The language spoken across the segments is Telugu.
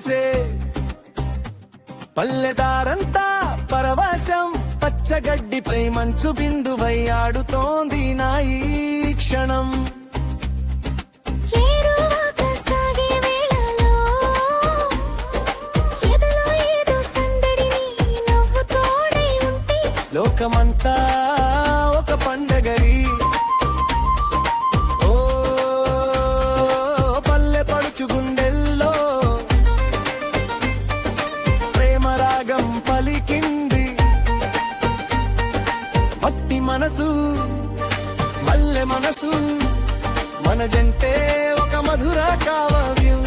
విరిసే పల్లెదారంతా పరవశం, పచ్చగడ్డిపై మంచు బిందువై ఆడుతోంది నా ఈ క్షణం. లోకమంతా ఒక పండగరి, ఓ పల్లె పడుచు గుండెల్లో ప్రేమ రాగం పలికింది. మట్టి మనసు మల్లె మనసు, మన జంటే ఒక మధుర కావ్యం.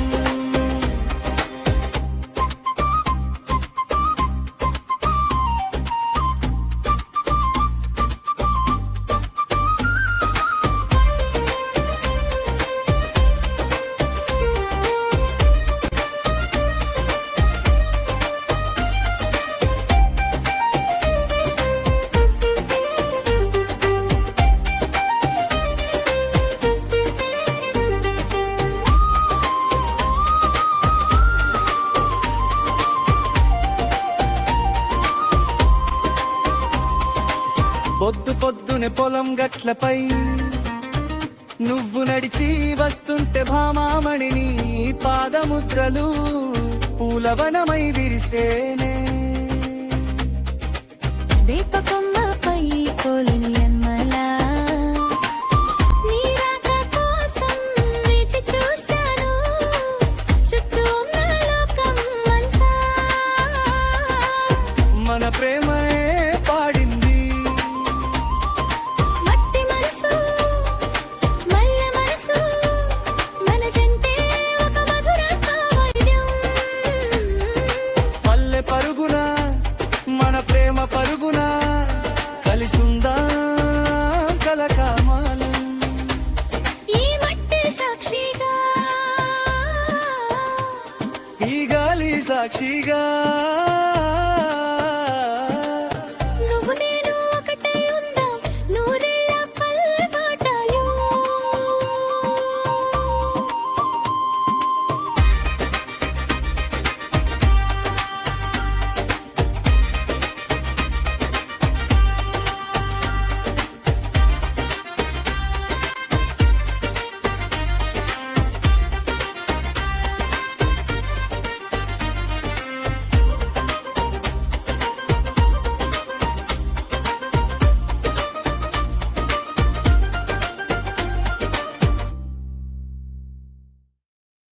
పొద్దు పొద్దునే పొలం గట్లపై నువ్వు నడిచి వస్తుంటే భామామణిని పాదముద్రలు పూలవనమై విరిసేనే. వేపకొమ్మపై కోలిని అమ్మలా నీరాక కోసం వేచి చూశాను, చుట్టూ ఉన్న లోకం అంతా మన ప్రేమ పరుగున కలిసుందా కలకామాలం. ఈ మట్టి సాక్షిగా, ఈ గాలి సాక్షిగా